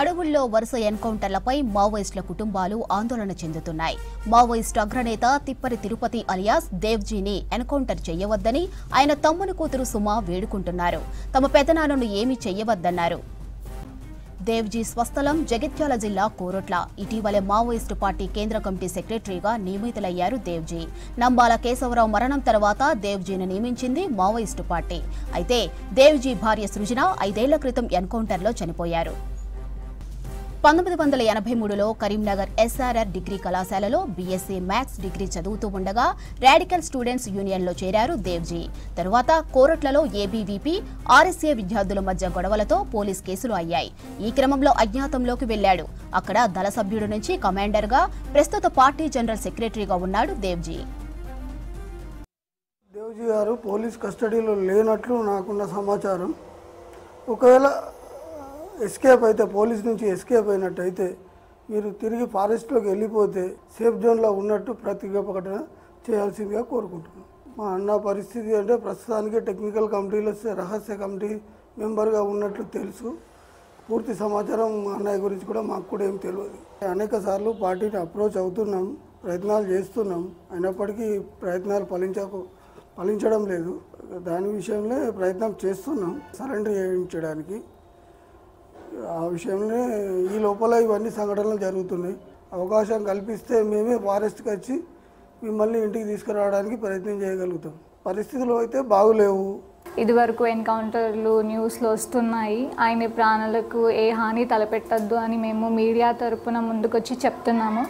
అడవుల్లో వరుస ఎన్కౌంటర్లపై మావోయిస్టుల కుటుంబాలు ఆందోళన చెందుతున్నాయి. మావోయిస్టు అగ్రనేత తిప్పరి తిరుపతి అలియాస్ దేవ్జీని ఎన్కౌంటర్ చేయవద్దని ఆయన తమ్ముని కూతురు సుమ వేడుకుంటున్నారు. తమ పెదనాన్నను ఏమీ చేయవద్దన్నారు. దేవ్జీ స్వస్థలం జగిత్యాల జిల్లా కోరట్ల. ఇటీవలే మావోయిస్టు పార్టీ కేంద్ర కమిటీ సెక్రటరీగా నియమితులయ్యారు దేవ్జీ. నంబాల కేశవరావు మరణం తర్వాత దేవ్జీని నియమించింది మావోయిస్టు పార్టీ. అయితే దేవ్జీ భార్య సృజన 5 ఏళ్ల క్రితం ఎన్కౌంటర్లో చనిపోయారు. 1983లో కరీంనగర్ ఎస్ఆర్ఆర్ డిగ్రీ కళాశాలలో బీఎస్సీ మ్యాథ్స్ డిగ్రీ చదువుతూ ఉండగా రాడికల్ స్టూడెంట్స్ యూనియన్లో చేరారు దేవ్జీ. తరువాత కోరట్లలో ఏబీవీపీ, ఆర్ఎస్ఏ విద్యార్థుల మధ్య గొడవలతో పోలీస్ కేసులు అయ్యాయి. ఈ క్రమంలో అజ్ఞాతంలోకి వెళ్లాడు. అక్కడ దళ సభ్యుడి నుంచి కమాండర్గా, ప్రస్తుత పార్టీ జనరల్ సెక్రటరీగా ఉన్నాడు దేవ్జీ. దేవ్జీ గారు పోలీస్ కస్టడీలో లేనట్లు నాకున్న సమాచారం. ఒకవేళ ఎస్కేప్ అయితే, పోలీస్ నుంచి ఎస్కేప్ అయినట్టయితే మీరు తిరిగి ఫారెస్ట్లోకి వెళ్ళిపోతే సేఫ్ జోన్లో ఉన్నట్టు ప్రకటన చేయాల్సిందిగా కోరుకుంటున్నాను. మా అన్న పరిస్థితి అంటే ప్రస్తుతానికి టెక్నికల్ కమిటీలో రహస్య కమిటీ మెంబర్గా ఉన్నట్లు తెలుసు. పూర్తి సమాచారం మా అన్నయ్య గురించి కూడా మాకు కూడా ఏం తెలియదు. అనేక సార్లు పార్టీని అప్రోచ్ అవుతున్నాం, ప్రయత్నాలు చేస్తున్నాం. అయినప్పటికీ ప్రయత్నాలు ఫలించడం లేదు. దాని విషయంలో ప్రయత్నం చేస్తున్నాం సరెండర్ చేయించడానికి. ఆ విషయంలో ఈ లోపల ఇవన్నీ సంఘటనలు జరుగుతున్నాయి. అవకాశం కల్పిస్తే మేమే ఫారెస్ట్కి వచ్చి మిమ్మల్ని ఇంటికి తీసుకురావడానికి ప్రయత్నం చేయగలుగుతాం. పరిస్థితులు అయితే బాగులేవు. ఇదివరకు ఎన్కౌంటర్లు న్యూస్లో వస్తున్నాయి. ఆయన ప్రాణాలకు ఏ హాని తలపెట్టద్దు అని మేము మీడియా తరపున ముందుకొచ్చి చెప్తున్నాము.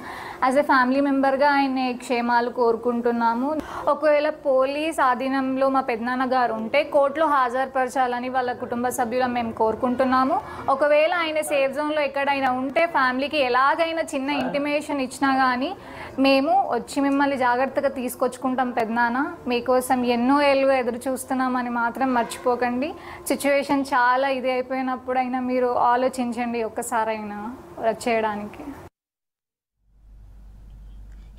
యాజ్ ఎ ఫ్యామిలీ మెంబర్గా ఆయన క్షేమాలు కోరుకుంటున్నాము. ఒకవేళ పోలీస్ ఆధీనంలో మా పెద్దనాన్న గారు ఉంటే కోర్టులో హాజరుపరచాలని వాళ్ళ కుటుంబ సభ్యులను మేము కోరుకుంటున్నాము. ఒకవేళ ఆయన సేఫ్ జోన్లో ఎక్కడైనా ఉంటే ఫ్యామిలీకి ఎలాగైనా చిన్న ఇంటిమేషన్ ఇచ్చినా కానీ మేము వచ్చి మిమ్మల్ని జాగ్రత్తగా తీసుకొచ్చుకుంటాం. పెద్దనాన్న మీకోసం ఎన్నో ఏళ్ళు ఎదురు చూస్తున్నామని మాత్రం మర్చిపోకండి. సిచ్యువేషన్ చాలా ఇది అయిపోయినప్పుడైనా మీరు ఆలోచించండి ఒక్కసారైనా వచ్చేయడానికి.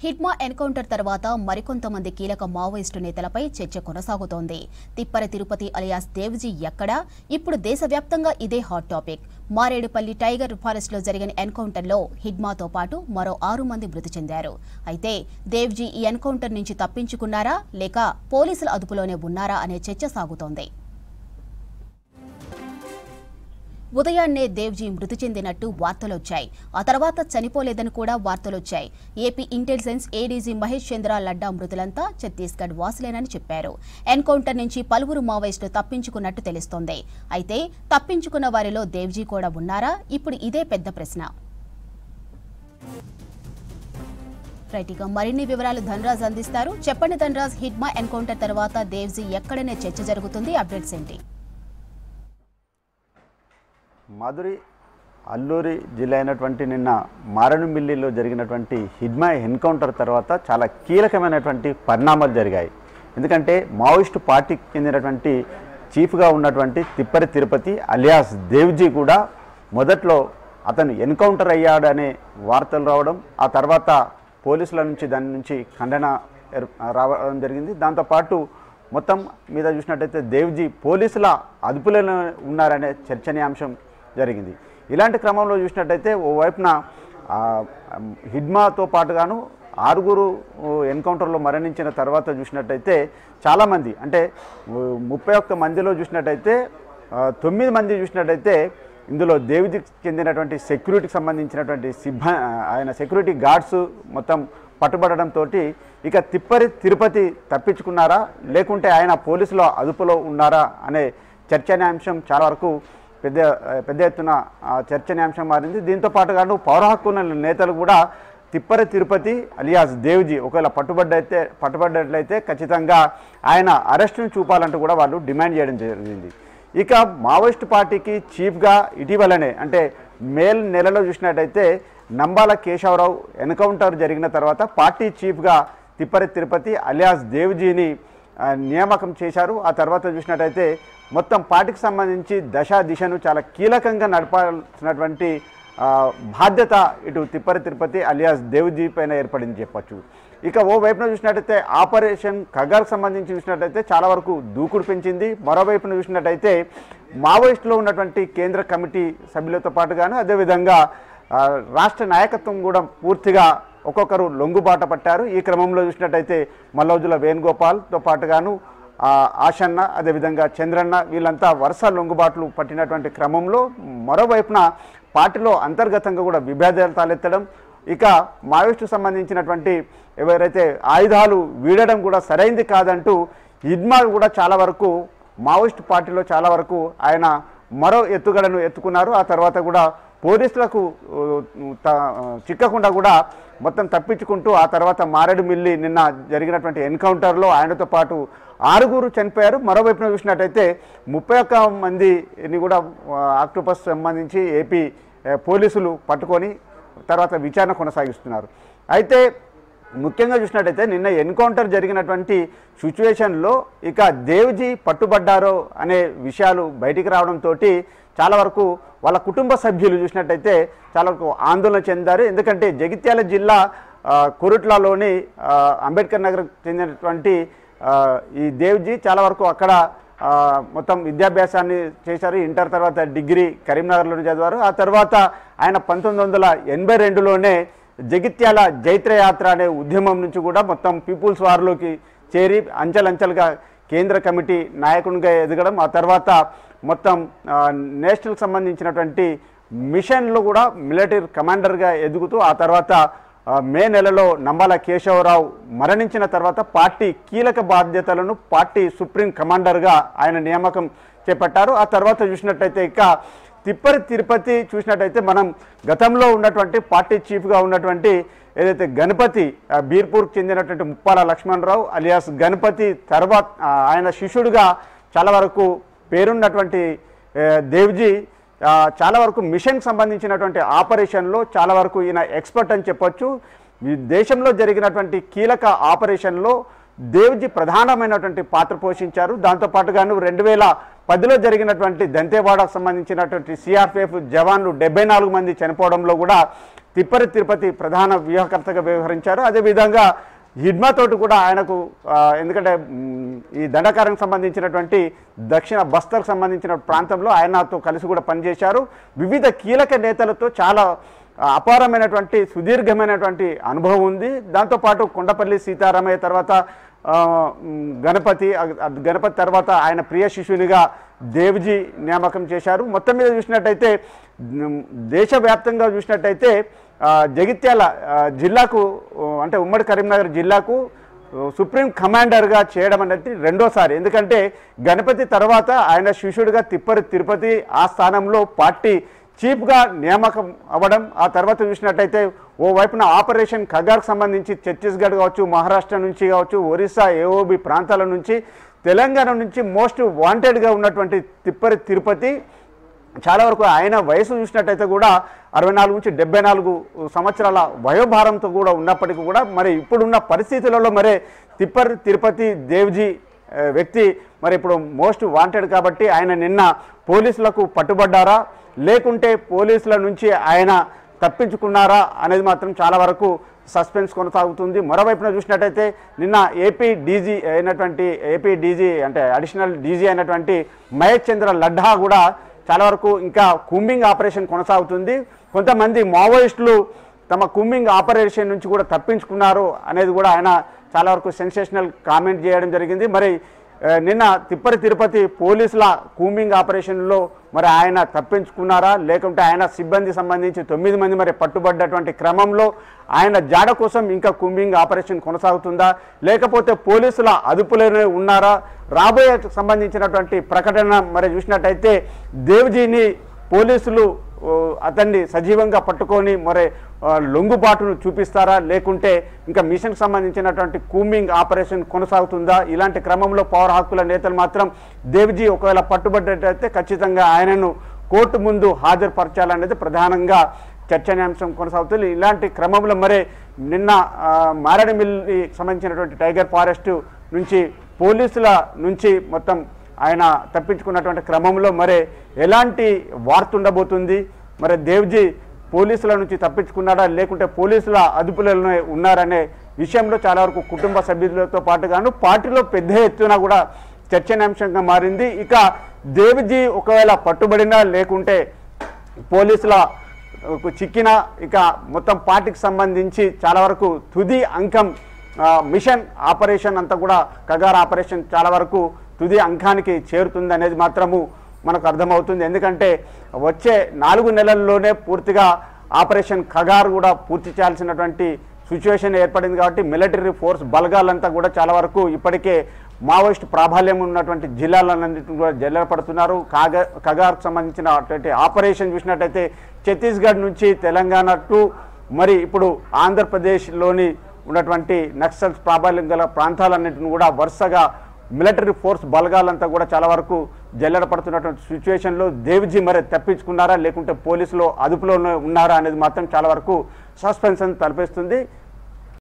హిడ్మా ఎన్కౌంటర్ తర్వాత మరికొంతమంది కీలక మావోయిస్టు నేతలపై చర్చ కొనసాగుతోంది. తిప్పరి తిరుపతి అలియాస్ దేవ్జీ ఎక్కడా? ఇప్పుడు దేశవ్యాప్తంగా ఇదే హాట్ టాపిక్. మారేడుపల్లి టైగర్ ఫారెస్ట్లో జరిగిన ఎన్కౌంటర్లో హిడ్మాతో పాటు మరో 6 మంది మృతి చెందారు. అయితే దేవ్జీ ఈ ఎన్కౌంటర్ నుంచి తప్పించుకున్నారా లేక పోలీసుల అదుపులోనే ఉన్నారా అనే చర్చ సాగుతోంది. ఉదయాన్నే దేవ్జీ మృతి చెందినట్టు వార్తలొచ్చాయి. ఆ తర్వాత చనిపోలేదని కూడా వార్తలొచ్చాయి. ఏపీ ఇంటెలిజెన్స్ ఏడీజీ మహేష్ చంద్ర లడ్డా మృతులంతా ఛత్తీస్గఢ్ వాసులేనని చెప్పారు. ఎన్కౌంటర్ నుంచి పలువురు మావోయిస్టులు తప్పించుకున్నట్టు తెలుస్తోంది. అయితే తప్పించుకున్న వారిలో దేవ్జీ కూడా ఉన్నారా? ఇప్పుడు ఇదే పెద్ద ప్రశ్న. రైట్గా మరిన్ని వివరాలు ధనరాజ్ అందిస్తారు. చెప్పండి ధనరాజ్, హిడ్మా ఎన్కౌంటర్ తర్వాత దేవ్జీ ఎక్కడనే చర్చ జరుగుతుంది, అప్డేట్స్ ఏంటి? మాధురి, అల్లూరి జిల్లా అయినటువంటి నిన్న మారేడుమిల్లిలో జరిగినటువంటి హిడ్మా ఎన్కౌంటర్ తర్వాత చాలా కీలకమైనటువంటి పరిణామాలు జరిగాయి. ఎందుకంటే మావోయిస్టు పార్టీకి చెందినటువంటి చీఫ్గా ఉన్నటువంటి తిప్పరి తిరుపతి అలియాస్ దేవ్జీ కూడా మొదట్లో అతను ఎన్కౌంటర్ అయ్యాడనే వార్తలు రావడం, ఆ తర్వాత పోలీసుల నుంచి దాని నుంచి ఖండన రావడం జరిగింది. దాంతోపాటు మొత్తం మీద చూసినట్టయితే దేవ్జీ పోలీసుల అదుపులో ఉన్నారనే చర్చనీయాంశం జరిగింది. ఇలాంటి క్రమంలో చూసినట్టయితే ఓవైపున హిడ్మాతో పాటుగాను 6 ఎన్కౌంటర్లో మరణించిన తర్వాత చూసినట్టయితే చాలామంది, అంటే 31 మందిలో చూసినట్టయితే 9 మంది చూసినట్టయితే ఇందులో దేవ్జీకి చెందినటువంటి సెక్యూరిటీకి సంబంధించినటువంటి ఆయన సెక్యూరిటీ గార్డ్స్ మొత్తం పట్టుబడడంతో ఇక తిప్పరి తిరుపతి తప్పించుకున్నారా లేకుంటే ఆయన పోలీసుల అదుపులో ఉన్నారా అనే చర్చనీయాంశం చాలా వరకు పెద్ద ఎత్తున చర్చనీయాంశం మారింది. దీంతో పాటుగాను పౌర హక్కుల నేతలు కూడా తిప్పరి తిరుపతి అలియాస్ దేవ్జీ ఒకవేళ పట్టుబడ్డట్లయితే ఖచ్చితంగా ఆయన అరెస్టును చూపాలంటూ కూడా వాళ్ళు డిమాండ్ చేయడం జరిగింది. ఇక మావోయిస్టు పార్టీకి చీఫ్గా ఇటీవలనే అంటే మే నెలలో చూసినట్టయితే నంబాల కేశవరావు ఎన్కౌంటర్ జరిగిన తర్వాత పార్టీ చీఫ్గా తిప్పరి తిరుపతి అలియాస్ దేవ్జీని నియామకం చేశారు. ఆ తర్వాత చూసినట్టయితే మొత్తం పార్టీకి సంబంధించి దిశను చాలా కీలకంగా నడపాల్సినటువంటి బాధ్యత ఇటు తిప్పరి తిరుపతి అలియాస్ దేవ్జీ పైన ఏర్పడింది చెప్పచ్చు. ఇక ఓ వైపున చూసినట్టయితే ఆపరేషన్ ఖగార్కు సంబంధించి చూసినట్టయితే చాలా వరకు దూకుడు పెంచింది. మరోవైపున చూసినట్టయితే మావోయిస్టులో ఉన్నటువంటి కేంద్ర కమిటీ సభ్యులతో పాటుగాను అదేవిధంగా రాష్ట్ర నాయకత్వం కూడా పూర్తిగా ఒక్కొక్కరు లొంగుబాట పట్టారు. ఈ క్రమంలో చూసినట్టయితే మల్లోజుల వేణుగోపాల్తో పాటుగాను ఆశన్న అదేవిధంగా చంద్రన్న వీళ్ళంతా వరుస లొంగుబాట్లు పట్టినటువంటి క్రమంలో మరోవైపున పార్టీలో అంతర్గతంగా కూడా విభేదాలు తలెత్తడం, ఇక మావోయిస్టు సంబంధించినటువంటి ఎవరైతే ఆయుధాలు వీడడం కూడా సరైంది కాదంటూ ఇడ్మా కూడా చాలా వరకు మావోయిస్టు పార్టీలో చాలా వరకు ఆయన మరో ఎత్తుగడను ఎత్తుకున్నారు. ఆ తర్వాత కూడా పోలీసులకు చిక్కకుండా కూడా మొత్తం తప్పించుకుంటూ ఆ తర్వాత మారేడుమిల్లి నిన్న జరిగినటువంటి ఎన్కౌంటర్లో ఆయనతో పాటు 6 చనిపోయారు. మరోవైపున చూసినట్టయితే 31 మందిని కూడా ఆక్టోపస్ సంబంధించి ఏపీ పోలీసులు పట్టుకొని తర్వాత విచారణ కొనసాగిస్తున్నారు. అయితే ముఖ్యంగా చూసినట్టయితే నిన్న ఎన్కౌంటర్ జరిగినటువంటి సిచ్యువేషన్లో ఇక దేవ్జీ పట్టుబడ్డారో అనే విషయాలు బయటికి రావడంతో చాలా వరకు వాళ్ళ కుటుంబ సభ్యులు చూసినట్టయితే చాలా వరకు ఆందోళన చెందారు. ఎందుకంటే జగిత్యాల జిల్లా కొరుట్లలోని అంబేద్కర్ నగర్ చెందినటువంటి ఈ దేవ్జీ చాలా వరకు అక్కడ మొత్తం విద్యాభ్యాసాన్ని చేశారు. ఇంటర్ తర్వాత డిగ్రీ కరీంనగర్లోనే చదివారు. ఆ తర్వాత ఆయన 1982లోనే జగిత్యాల జైత్రయాత్ర అనే ఉద్యమం నుంచి కూడా మొత్తం పీపుల్స్ వార్లోకి చేరి అంచెలంచెలుగా కేంద్ర కమిటీ నాయకునిగా ఎదగడం, ఆ తర్వాత మొత్తం నేషనల్ సంబంధించినటువంటి మిషన్లో కూడా మిలిటరీ కమాండర్గా ఎదుగుతూ ఆ తర్వాత మే నెలలో నంబాల కేశవరావు మరణించిన తర్వాత పార్టీ కీలక బాధ్యతలను పార్టీ సుప్రీం కమాండర్గా ఆయన నియామకం చేపట్టారు. ఆ తర్వాత చూసినట్టయితే ఇక తిరుపతి చూసినట్టయితే మనం గతంలో ఉన్నటువంటి పార్టీ చీఫ్గా ఉన్నటువంటి ఏదైతే గణపతి బీర్పూర్కి చెందినటువంటి ముప్పాల లక్ష్మణరావు అలియాస్ గణపతి తర్వాత ఆయన శిష్యుడిగా చాలా వరకు పేరున్నటువంటి దేవ్జీ చాలా వరకు మిషన్ సంబంధించినటువంటి ఆపరేషన్లో చాలా వరకు ఈయన ఎక్స్పర్ట్ అని చెప్పొచ్చు. ఈ దేశంలో జరిగినటువంటి కీలక ఆపరేషన్లో దేవ్జీ ప్రధానమైనటువంటి పాత్ర పోషించారు. దాంతోపాటుగాను 2010లో జరిగినటువంటి దంతేవాడకు సంబంధించినటువంటి సిఆర్పిఎఫ్ జవాన్లు 74 మంది చనిపోవడంలో కూడా తిరుపతి ప్రధాన వ్యూహకర్తగా వ్యవహరించారు. అదేవిధంగా హిడ్మాతోటి కూడా ఆయనకు ఎందుకంటే ఈ దండకారణకు సంబంధించినటువంటి దక్షిణ బస్తర్కు సంబంధించిన ప్రాంతంలో ఆయనతో కలిసి కూడా పనిచేశారు. వివిధ కీలక నేతలతో చాలా అపారమైనటువంటి సుదీర్ఘమైనటువంటి అనుభవం ఉంది. దాంతోపాటు కొండపల్లి సీతారామయ్య తర్వాత గణపతి తర్వాత ఆయన ప్రియ శిష్యునిగా దేవ్జీ నియామకం చేశారు. మొత్తం మీద చూసినట్టయితే దేశవ్యాప్తంగా చూసినట్టయితే జగిత్యాల జిల్లాకు అంటే ఉమ్మడి కరీంనగర్ జిల్లాకు సుప్రీం కమాండర్గా చేయడం అనేది రెండోసారి. ఎందుకంటే గణపతి తర్వాత ఆయన శిష్యుడిగా తిరుపతి ఆ స్థానంలో పార్టీ చీఫ్గా నియామకం అవ్వడం, ఆ తర్వాత చూసినట్టయితే ఓవైపున ఆపరేషన్ ఖగార్కు సంబంధించి ఛత్తీస్గఢ్ కావచ్చు, మహారాష్ట్ర నుంచి కావచ్చు, ఒరిస్సా ఏఓబి ప్రాంతాల నుంచి, తెలంగాణ నుంచి మోస్ట్ వాంటెడ్గా ఉన్నటువంటి తిరుపతి చాలా వరకు ఆయన వయసు చూసినట్టయితే కూడా 64 నుంచి 74 సంవత్సరాల వయోభారంతో కూడా ఉన్నప్పటికీ కూడా మరి ఇప్పుడున్న పరిస్థితులలో మరి తిరుపతి దేవ్జీ వ్యక్తి మరి ఇప్పుడు మోస్ట్ వాంటెడ్ కాబట్టి ఆయన నిన్న పోలీసులకు పట్టుబడ్డారా లేకుంటే పోలీసుల నుంచి ఆయన తప్పించుకున్నారా అనేది మాత్రం చాలా వరకు సస్పెన్స్ కొనసాగుతుంది. మరోవైపున చూసినట్టయితే నిన్న ఏపీ డీజీ అంటే అడిషనల్ డీజీ అయినటువంటి మహేష్ చంద్ర లడ్డా కూడా చాలా వరకు ఇంకా కూంబింగ్ ఆపరేషన్ కొనసాగుతుంది. కొంతమంది మావోయిస్టులు తమ కూంబింగ్ ఆపరేషన్ నుంచి కూడా తప్పించుకున్నారు అనేది కూడా ఆయన చాలా వరకు సెన్సేషనల్ కామెంట్ చేయడం జరిగింది. మరి నిన్న తిరుపతి పోలీసుల కూంబింగ్ ఆపరేషన్లో మరి ఆయన తప్పించుకున్నారా లేకుంటే ఆయన సిబ్బంది సంబంధించి 9 మంది మరి పట్టుబడ్డటువంటి క్రమంలో ఆయన జాడ కోసం ఇంకా కూంబింగ్ ఆపరేషన్ కొనసాగుతుందా లేకపోతే పోలీసుల అదుపులోనే ఉన్నారా? రాబోయే సంబంధించినటువంటి ప్రకటన మరి చూసినట్టయితే దేవ్జీని పోలీసులు అతన్ని సజీవంగా పట్టుకొని మరి లొంగుబాటును చూపిస్తారా లేకుంటే ఇంకా మిషన్కి సంబంధించినటువంటి కూంబింగ్ ఆపరేషన్ కొనసాగుతుందా? ఇలాంటి క్రమంలో పౌర హక్కుల నేతలు మాత్రం దేవ్జీ ఒకవేళ పట్టుబడ్డట్టయితే ఖచ్చితంగా ఆయనను కోర్టు ముందు హాజరుపరచాలనేది ప్రధానంగా చర్చనీయాంశం కొనసాగుతుంది. ఇలాంటి క్రమంలో మరి నిన్న మారేడుమిల్లి సంబంధించినటువంటి టైగర్ ఫారెస్ట్ నుంచి పోలీసుల నుంచి మొత్తం ఆయన తప్పించుకున్నటువంటి క్రమంలో మరి ఎలాంటి వార్త ఉండబోతుంది? మరి దేవ్జీ పోలీసుల నుంచి తప్పించుకున్నాడా లేకుంటే పోలీసుల అదుపులోనే ఉన్నారనే విషయంలో చాలా వరకు కుటుంబ సభ్యులతో పాటుగాను పార్టీలో పెద్ద ఎత్తున కూడా చర్చనీయాంశంగా మారింది. ఇక దేవ్జీ ఒకవేళ పట్టుబడినా లేకుంటే పోలీసుల చిక్కిన ఇక మొత్తం పార్టీకి సంబంధించి చాలా వరకు తుది అంకం మిషన్ ఆపరేషన్ అంతా కూడా కగార్ ఆపరేషన్ చాలా వరకు తుది అంకానికి చేరుతుంది అనేది మాత్రము మనకు అర్థమవుతుంది. ఎందుకంటే వచ్చే 4 నెలల్లోనే పూర్తిగా ఆపరేషన్ కగార్ కూడా పూర్తి చేయాల్సినటువంటి సిచ్యువేషన్ ఏర్పడింది. కాబట్టి మిలిటరీ ఫోర్స్ బలగాలంతా కూడా చాలా వరకు ఇప్పటికే మావోయిస్ట్ ప్రాబల్యం ఉన్నటువంటి జిల్లాలన్నింటినీ కూడా జల్లెడపడుతున్నారు. కగార్కు సంబంధించినటువంటి ఆపరేషన్ చూసినట్టయితే ఛత్తీస్గఢ్ నుంచి తెలంగాణ టు మరి ఇప్పుడు ఆంధ్రప్రదేశ్లోని ఉన్నటువంటి నక్సల్స్ ప్రాబల్యం గల ప్రాంతాలన్నింటిని కూడా వరుసగా మిలిటరీ ఫోర్స్ బలగాలంతా కూడా చాలా వరకు జల్లెడపడుతున్నటువంటి సిచ్యువేషన్లో దేవ్జీ మరి తప్పించుకున్నారా లేకుంటే పోలీసులు అదుపులో ఉన్నారా అనేది మాత్రం చాలా వరకు సస్పెన్షన్ తలపిస్తుంది.